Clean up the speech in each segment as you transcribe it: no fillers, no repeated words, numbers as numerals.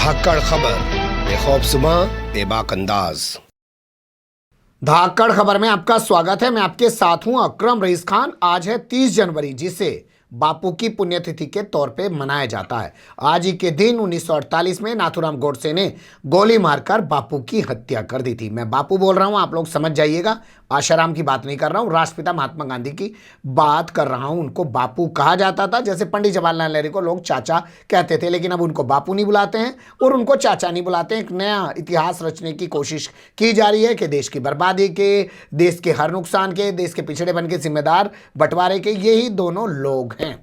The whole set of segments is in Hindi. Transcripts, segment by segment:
धाकड़ खबर, बेखौफसमा बेबाक अंदाज। धाकड़ खबर में आपका स्वागत है। मैं आपके साथ हूं अकरम रईस खान। आज है 30 जनवरी, जिसे बापू की पुण्यतिथि के तौर पे मनाया जाता है। आज ही के दिन 1948 में नाथूराम गोडसे ने गोली मारकर बापू की हत्या कर दी थी। मैं बापू बोल रहा हूं, आप लोग समझ जाइएगा, आशाराम की बात नहीं कर रहा हूं, राष्ट्रपिता महात्मा गांधी की बात कर रहा हूं। उनको बापू कहा जाता था, जैसे पंडित जवाहरलाल नेहरू को लोग चाचा कहते थे, लेकिन अब उनको बापू नहीं बुलाते हैं और उनको चाचा नहीं बुलाते हैं। एक नया इतिहास रचने की कोशिश की जा रही है कि देश की बर्बादी के, देश के हर नुकसान के, देश के पिछड़ेपन के जिम्मेदार बंटवारे के यही दोनों लोग हैं।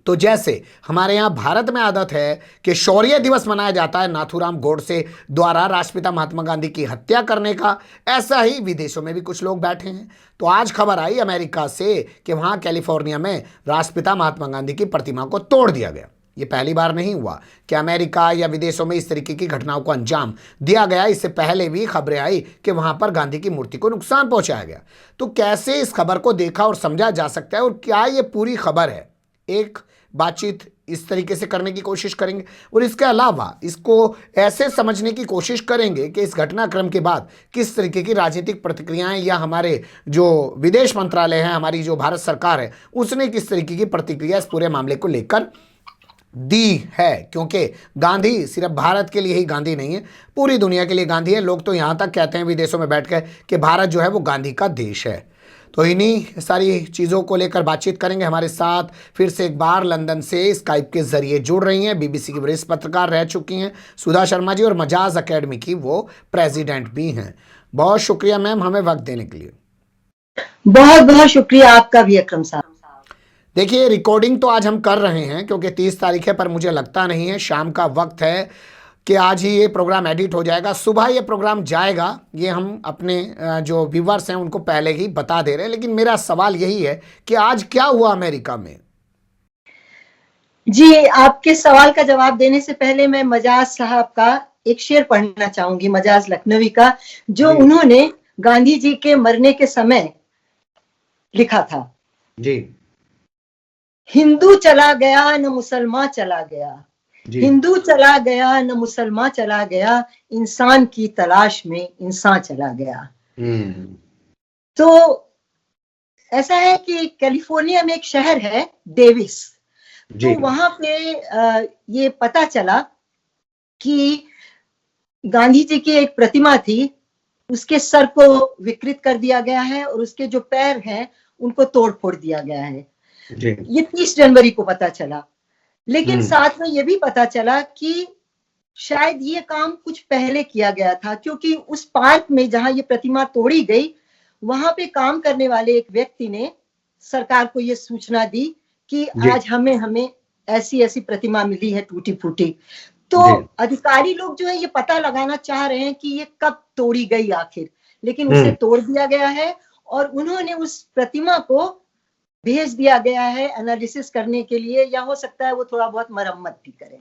तो जैसे हमारे यहाँ भारत में आदत है कि शौर्य दिवस मनाया जाता है नाथूराम गोडसे द्वारा राष्ट्रपिता महात्मा गांधी की हत्या करने का, ऐसा ही विदेशों में भी कुछ लोग बैठे हैं। तो आज खबर आई अमेरिका से कि वहाँ कैलिफोर्निया में राष्ट्रपिता महात्मा गांधी की प्रतिमा को तोड़ दिया गया। ये पहली बार नहीं हुआ कि अमेरिका या विदेशों में इस तरीके की घटनाओं को अंजाम दिया गया। इससे पहले भी खबरें आई कि वहां पर गांधी की मूर्ति को नुकसान पहुंचाया गया। तो कैसे इस खबर को देखा और समझा जा सकता है, और क्या ये पूरी खबर है, एक बातचीत इस तरीके से करने की कोशिश करेंगे। और इसके अलावा इसको ऐसे समझने की कोशिश करेंगे कि इस घटनाक्रम के बाद किस तरीके की राजनीतिक प्रतिक्रियाएं, या हमारे जो विदेश मंत्रालय है, हमारी जो भारत सरकार है, उसने किस तरीके की प्रतिक्रिया इस पूरे मामले को लेकर दी है। क्योंकि गांधी सिर्फ भारत के लिए ही गांधी नहीं है, पूरी दुनिया के लिए गांधी है। लोग तो यहां तक कहते हैं विदेशों में बैठकर कि भारत जो है वो गांधी का देश है। तो इन्हीं सारी चीज़ों को लेकर बातचीत करेंगे। हमारे साथ फिर से एक बार लंदन से स्काइप के जरिए जुड़ रही हैं, बीबीसी की वरिष्ठ पत्रकार रह चुकी हैं सुधा शर्मा जी, और मजाज एकेडमी की वो प्रेसिडेंट भी हैं। बहुत शुक्रिया मैम हमें वक्त देने के लिए। बहुत बहुत शुक्रिया आपका भी अकरम साहब। देखिए, रिकॉर्डिंग तो आज हम कर रहे हैं क्योंकि 30 तारीख है, पर मुझे लगता नहीं है शाम का वक्त है कि आज ही ये प्रोग्राम एडिट हो जाएगा। सुबह ये प्रोग्राम जाएगा, ये हम अपने जो व्यूवर्स हैं उनको पहले ही बता दे रहे हैं। लेकिन मेरा सवाल यही है कि आज क्या हुआ अमेरिका में? जी, आपके सवाल का जवाब देने से पहले मैं मजाज साहब का एक शेर पढ़ना चाहूंगी, मजाज लखनवी का, जो उन्होंने गांधी जी के मरने के समय लिखा था। जी। हिंदू चला गया न मुसलमान चला गया, हिंदू चला गया न मुसलमान चला गया, इंसान की तलाश में इंसान चला गया। तो ऐसा है कि कैलिफोर्निया में एक शहर है डेविस, तो वहां पे ये पता चला कि गांधी जी की एक प्रतिमा थी, उसके सर को विकृत कर दिया गया है और उसके जो पैर हैं उनको तोड़ फोड़ दिया गया है। ये 30 जनवरी को पता चला। लेकिन साथ में ये भी पता चला कि शायद ये काम कुछ पहले किया गया था, क्योंकि उस पार्क में जहां ये प्रतिमा तोड़ी गई, वहां पे काम करने वाले एक व्यक्ति ने सरकार को ये सूचना दी कि आज हमें ऐसी ऐसी प्रतिमा मिली है टूटी फूटी। तो अधिकारी लोग जो है ये पता लगाना चाह रहे हैं कि ये कब तोड़ी गई आखिर, लेकिन उसे तोड़ दिया गया है और उन्होंने उस प्रतिमा को भेज दिया गया है एनालिसिस करने के लिए, या हो सकता है वो थोड़ा बहुत मरम्मत भी करें।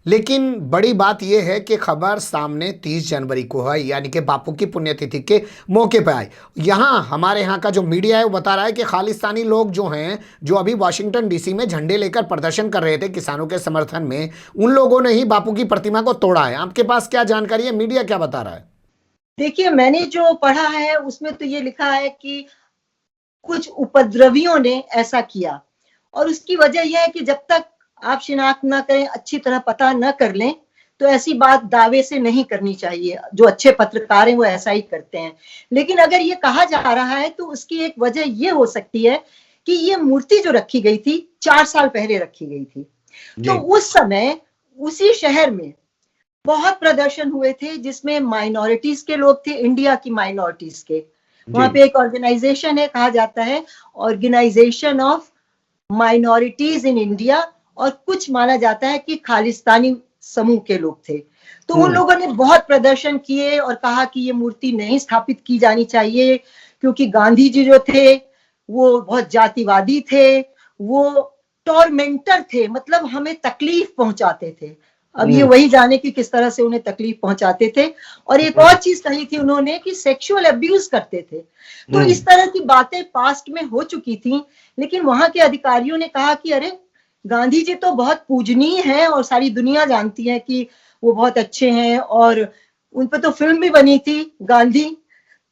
लेकिन बड़ी बात यह है कि खबर सामने 30 जनवरी को है, यानी कि बापू की पुण्यतिथि के मौके पर आई। यहाँ हमारे यहाँ का जो मीडिया है वो बता रहा है कि खालिस्तानी लोग जो हैं, जो अभी वाशिंगटन डीसी में झंडे लेकर प्रदर्शन कर रहे थे किसानों के समर्थन में, उन लोगों ने ही बापू की प्रतिमा को तोड़ा है। आपके पास क्या जानकारी है, मीडिया क्या बता रहा है? देखिए, मैंने जो पढ़ा है उसमें तो ये लिखा है कि कुछ उपद्रवियों ने ऐसा किया, और उसकी वजह यह है कि जब तक आप शिनाख्त ना करें, अच्छी तरह पता न कर लें, तो ऐसी बात दावे से नहीं करनी चाहिए। जो अच्छे पत्रकार हैं वो ऐसा ही करते हैं। लेकिन अगर ये कहा जा रहा है तो उसकी एक वजह ये हो सकती है कि ये मूर्ति जो रखी गई थी 4 साल पहले रखी गई थी, तो उस समय उसी शहर में बहुत प्रदर्शन हुए थे जिसमें माइनॉरिटीज के लोग थे, इंडिया की माइनॉरिटीज के। वहां पे एक ऑर्गेनाइजेशन है, कहा जाता है organisation of minorities in India, और कुछ माना जाता है कि खालिस्तानी समूह के लोग थे। तो उन लोगों ने बहुत प्रदर्शन किए और कहा कि ये मूर्ति नहीं स्थापित की जानी चाहिए, क्योंकि गांधी जी जो थे वो बहुत जातिवादी थे, वो टॉर्मेंटर थे, मतलब हमें तकलीफ पहुंचाते थे। अब ये वही जाने कि किस तरह से उन्हें तकलीफ पहुंचाते थे। और एक और चीज कही थी उन्होंने कि सेक्सुअल अब्यूज करते थे। तो इस तरह की बातें पास्ट में हो चुकी थी, लेकिन वहां के अधिकारियों ने कहा कि अरे गांधी जी तो बहुत पूजनीय हैं और सारी दुनिया जानती है कि वो बहुत अच्छे हैं, और उन पर तो फिल्म भी बनी थी गांधी।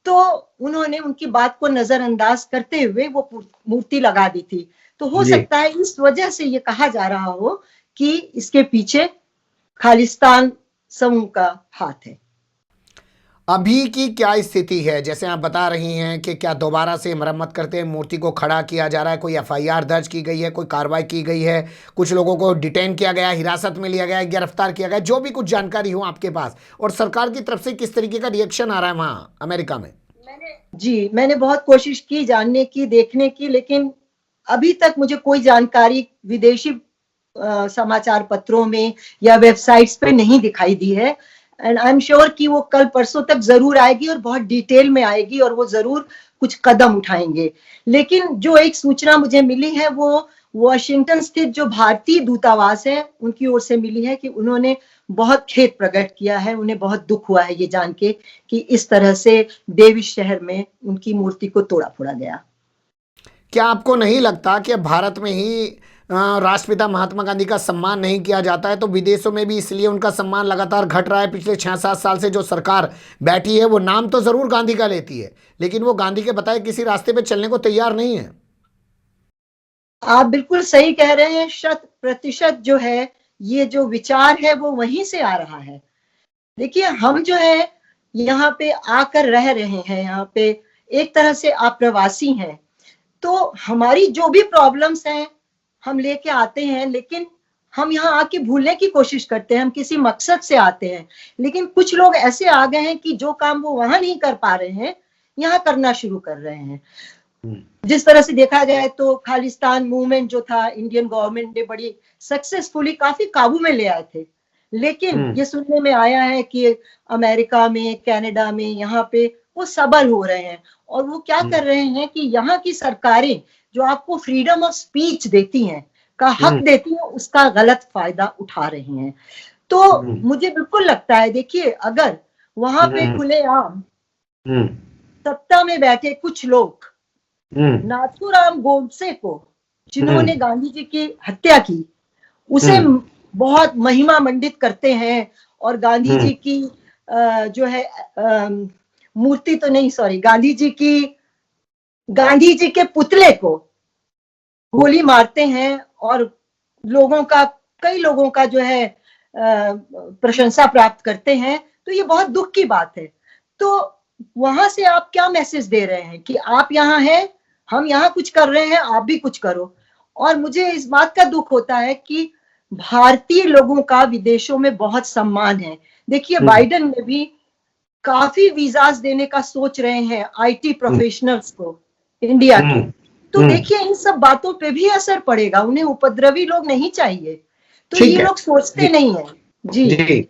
तो उन्होंने उनकी बात को नजरअंदाज करते हुए वो मूर्ति लगा दी थी। तो हो जी। सकता है इस वजह से ये कहा जा रहा हो कि इसके पीछे खालिस्तान समूह का हाथ है। अभी की क्या स्थिति है, जैसे आप बता रही हैं कि क्या दोबारा से मरम्मत करते हैं, मूर्ति को खड़ा किया जा रहा है, कोई एफआईआर दर्ज की गई है, कोई कार्रवाई की गई है, कुछ लोगों को डिटेन किया गया, हिरासत में लिया गया, गिरफ्तार किया गया, जो भी कुछ जानकारी हो आपके पास, और सरकार की तरफ से किस तरीके का रिएक्शन आ रहा है वहां अमेरिका में? मैंने बहुत कोशिश की जानने की, देखने की, लेकिन अभी तक मुझे कोई जानकारी विदेशी समाचार पत्रों में या वेबसाइट्स पे नहीं दिखाई दी है। एंड आई एम श्योर कि वो कल परसों तक जरूर आएगी और बहुत डिटेल में आएगी और वो जरूर कुछ कदम उठाएंगे। लेकिन जो एक सूचना मुझे मिली है वो वॉशिंगटन स्थित जो भारतीय दूतावास है उनकी ओर से मिली है कि उन्होंने बहुत खेद प्रकट किया है, उन्हें बहुत दुख हुआ है ये जान के कि इस तरह से डेविस शहर में उनकी मूर्ति को तोड़ा फोड़ा गया। क्या आपको नहीं लगता कि भारत में ही राष्ट्रपिता महात्मा गांधी का सम्मान नहीं किया जाता है, तो विदेशों में भी इसलिए उनका सम्मान लगातार घट रहा है? पिछले 6-7 साल से जो सरकार बैठी है वो नाम तो जरूर गांधी का लेती है, लेकिन वो गांधी के बताए किसी रास्ते पे चलने को तैयार नहीं है। आप बिल्कुल सही कह रहे हैं। 100% जो है ये जो विचार है वो वहीं से आ रहा है। देखिए, हम जो है यहाँ पे आकर रह रहे हैं, यहाँ पे एक तरह से आप प्रवासी हैं, तो हमारी जो भी प्रॉब्लम्स हैं हम लेके आते हैं, लेकिन हम यहाँ आके भूलने की कोशिश करते हैं, हम किसी मकसद से आते हैं। लेकिन कुछ लोग ऐसे आ गए हैं कि जो काम वो वहां नहीं कर पा रहे हैं यहाँ करना शुरू कर रहे हैं। जिस तरह से देखा जाए तो खालिस्तान मूवमेंट जो था, इंडियन गवर्नमेंट ने बड़ी सक्सेसफुली काफी काबू में ले आए थे। लेकिन ये सुनने में आया है कि अमेरिका में, कनाडा में, यहाँ पे वो सबल हो रहे हैं और वो क्या कर रहे हैं कि यहाँ की सरकारें जो आपको फ्रीडम ऑफ स्पीच देती हैं, का हक देती हैं, उसका गलत फायदा उठा रही हैं। तो मुझे बिल्कुल लगता है, देखिए, अगर वहां पे खुलेआम सत्ता में बैठे कुछ लोग नाथूराम गोडसे को, जिन्होंने गांधी जी की हत्या की, उसे बहुत महिमा मंडित करते हैं और गांधी जी की जो है मूर्ति तो नहीं, सॉरी, गांधी जी के पुतले को गोली मारते हैं और कई लोगों का जो है प्रशंसा प्राप्त करते हैं, तो ये बहुत दुख की बात है। तो वहां से आप क्या मैसेज दे रहे हैं कि आप यहाँ हैं, हम यहाँ कुछ कर रहे हैं, आप भी कुछ करो। और मुझे इस बात का दुख होता है कि भारतीय लोगों का विदेशों में बहुत सम्मान है। देखिए, बाइडेन ने भी काफी वीजास देने का सोच रहे हैं आईटी प्रोफेशनल्स को इंडिया के। तो देखिए, इन सब बातों पे भी असर पड़ेगा। उन्हें उपद्रवी लोग नहीं चाहिए, तो ये लोग सोचते नहीं है। जी,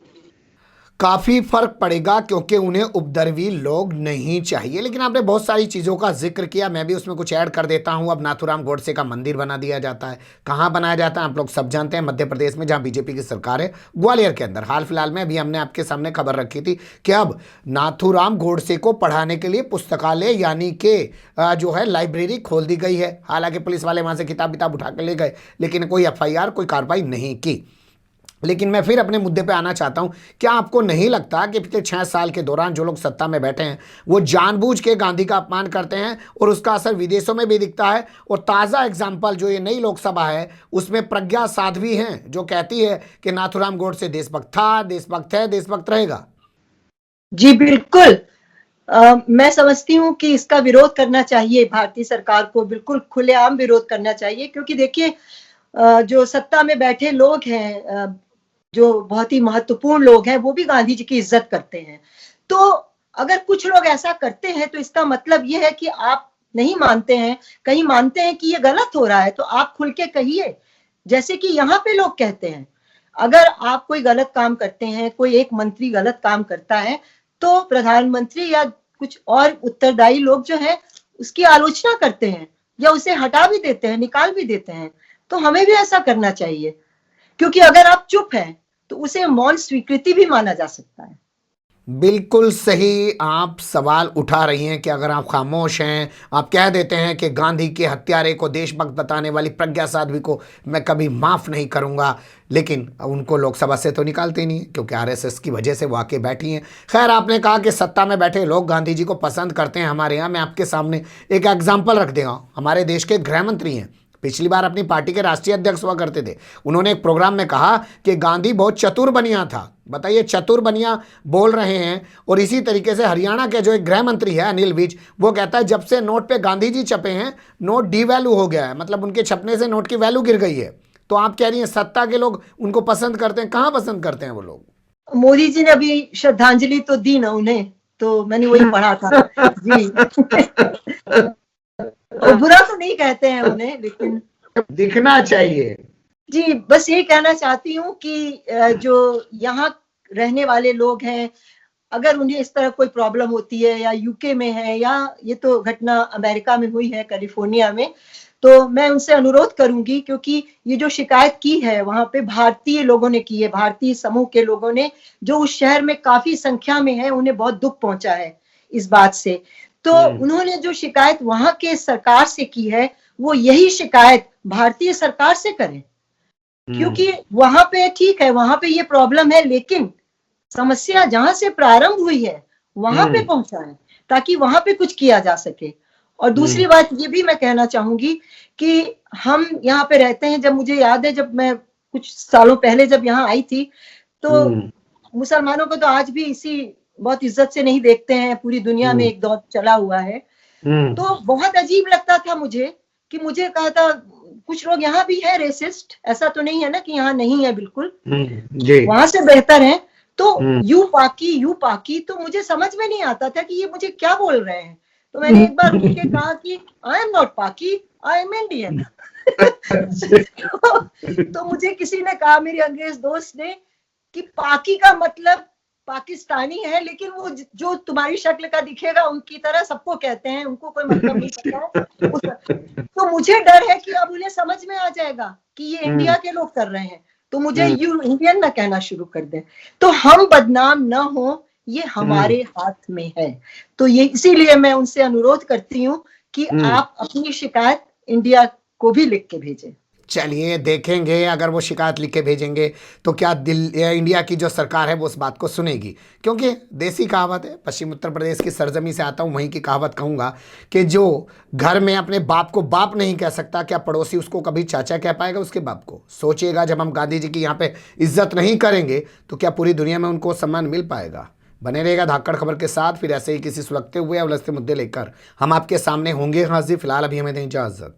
काफ़ी फर्क पड़ेगा क्योंकि उन्हें उपद्रवी लोग नहीं चाहिए। लेकिन आपने बहुत सारी चीज़ों का जिक्र किया, मैं भी उसमें कुछ ऐड कर देता हूं। अब नाथूराम गोडसे का मंदिर बना दिया जाता है। कहाँ बनाया जाता है आप लोग सब जानते हैं, मध्य प्रदेश में, जहां बीजेपी की सरकार है, ग्वालियर के अंदर। हाल फिलहाल में अभी हमने आपके सामने खबर रखी थी कि अब नाथूराम गोडसे को पढ़ाने के लिए पुस्तकालय यानी कि जो है लाइब्रेरी खोल दी गई है। हालांकि पुलिस वाले वहाँ से किताब विताब उठा के ले गए, लेकिन कोई एफआईआर, कोई कार्रवाई नहीं की। लेकिन मैं फिर अपने मुद्दे पे आना चाहता हूं। क्या आपको नहीं लगता कि पिछले 6 साल के दौरान जो लोग सत्ता में बैठे हैं वो जानबूझ के गांधी का अपमान करते हैं और उसका असर विदेशों में भी दिखता है? और ताज़ा एग्जाम्पल जो ये नई लोकसभा है उसमें प्रज्ञा साध्वी हैं जो कहती है कि नाथूराम गोडसे देशभक्त था, देशभक्त है, देशभक्त रहेगा। जी बिल्कुल। मैं समझती हूँ कि इसका विरोध करना चाहिए, भारतीय सरकार को बिल्कुल खुलेआम विरोध करना चाहिए। क्योंकि देखिए, जो सत्ता में बैठे लोग हैं, जो बहुत ही महत्वपूर्ण लोग हैं, वो भी गांधी जी की इज्जत करते हैं। तो अगर कुछ लोग ऐसा करते हैं तो इसका मतलब ये है कि आप नहीं मानते हैं, कहीं मानते हैं कि ये गलत हो रहा है, तो आप खुल के कहिए, जैसे कि यहाँ पे लोग कहते हैं। अगर आप कोई गलत काम करते हैं, कोई एक मंत्री गलत काम करता है, तो प्रधानमंत्री या कुछ और उत्तरदायी लोग जो है उसकी आलोचना करते हैं या उसे हटा भी देते हैं, निकाल भी देते हैं। तो हमें भी ऐसा करना चाहिए, क्योंकि अगर आप चुप हैं तो उसे मौन स्वीकृति भी माना जा सकता है। बिल्कुल सही आप सवाल उठा रही हैं कि अगर आप खामोश हैं, आप कह देते हैं कि गांधी के हत्यारे को देशभक्त बताने वाली प्रज्ञा साध्वी को मैं कभी माफ़ नहीं करूंगा, लेकिन उनको लोकसभा से तो निकालते नहीं क्योंकि आरएसएस की वजह से वो आके बैठी हैं। खैर, आपने कहा कि सत्ता में बैठे लोग गांधी जी को पसंद करते हैं। हमारे यहाँ मैं आपके सामने एक एग्जाम्पल रख देगा। हमारे देश के गृह मंत्री हैं, पिछली बार अपनी पार्टी के राष्ट्रीय अध्यक्ष हुआ करते थे। उन्होंने एक प्रोग्राम में कहा कि गांधी बहुत चतुर बनिया था। बताइए, चतुर बनिया बोल रहे हैं। और इसी तरीके से हरियाणा के जो एक गृह मंत्री है अनिल विज, वो कहता है जब से नोट पे गांधी जी छपे हैं नोट डीवैल्यू हो गया है, मतलब उनके छपने से नोट की वैल्यू गिर गई है। तो आप कह रही हैं सत्ता के लोग उनको पसंद करते हैं, कहाँ पसंद करते हैं वो लोग? मोदी जी ने अभी श्रद्धांजलि तो दी ना उन्हें, तो मैंने वही पढ़ा था जी। और बुरा तो नहीं कहते हैं उन्हें, लेकिन दिखना चाहिए। जी बस ये कहना चाहती हूँ कि जो यहाँ रहने वाले लोग हैं, अगर उन्हें इस तरह कोई प्रॉब्लम होती है या यूके में है, या ये तो घटना अमेरिका में हुई है कैलिफोर्निया में, तो मैं उनसे अनुरोध करूंगी, क्योंकि ये जो शिकायत की है वहां पे भारतीय लोगों ने की है, भारतीय समूह के लोगों ने, जो उस शहर में काफी संख्या में है, उन्हें बहुत दुख पहुंचा है इस बात से। तो उन्होंने जो शिकायत वहां के सरकार से की है, वो यही शिकायत भारतीय सरकार से करें, क्योंकि वहां पे ठीक है, वहां पे ये प्रॉब्लम है, लेकिन समस्या जहां से प्रारंभ हुई है वहां पे पहुंचा है, ताकि वहां पे कुछ किया जा सके। और दूसरी बात ये भी मैं कहना चाहूंगी कि हम यहाँ पे रहते हैं, जब मुझे याद है, जब मैं कुछ सालों पहले जब यहाँ आई थी, तो मुसलमानों को तो आज भी इसी बहुत इज्जत से नहीं देखते हैं, पूरी दुनिया में एक दौर चला हुआ है। तो बहुत अजीब लगता था मुझे, कि मुझे कहा था कुछ लोग यहाँ भी है रेसिस्ट, ऐसा तो नहीं है ना कि यहाँ नहीं है, बिल्कुल वहां से बेहतर है। तो यू पाकी, तो मुझे समझ में नहीं आता था कि ये मुझे क्या बोल रहे हैं। तो मैंने एक बार उनके कहा कि आई एम नॉट पाकी, आई एम इंडियन। तो मुझे किसी ने कहा, मेरे अंग्रेज दोस्त ने, कि पाकी का मतलब पाकिस्तानी है, लेकिन वो जो तुम्हारी शक्ल का दिखेगा उनकी तरह सबको कहते हैं, उनको कोई मतलब नहीं पता है। तो मुझे डर है कि अब उन्हें समझ में आ जाएगा कि ये इंडिया के लोग कर रहे हैं, तो मुझे यू इंडियन ना कहना शुरू कर दें, तो हम बदनाम ना हो, ये हमारे हाथ में है। तो ये इसीलिए मैं उनसे अनुरोध करती हूँ कि आप अपनी शिकायत इंडिया को भी लिख के भेजें। चलिए देखेंगे, अगर वो शिकायत लिख के भेजेंगे तो क्या इंडिया की जो सरकार है वो उस बात को सुनेगी। क्योंकि देसी कहावत है, पश्चिम उत्तर प्रदेश की सरजमी से आता हूँ, वहीं की कहावत कहूँगा कि जो घर में अपने बाप को बाप नहीं कह सकता, क्या पड़ोसी उसको कभी चाचा कह पाएगा उसके बाप को? सोचिएगा, जब हम गांधी जी की यहाँ पे इज्जत नहीं करेंगे तो क्या पूरी दुनिया में उनको सम्मान मिल पाएगा? बने रहेगा धाकड़ खबर के साथ। फिर ऐसे ही किसी सुलगते हुए या उलझते मुद्दे लेकर हम आपके सामने होंगे हाजिर। फिलहाल अभी हमें दें इजाजत।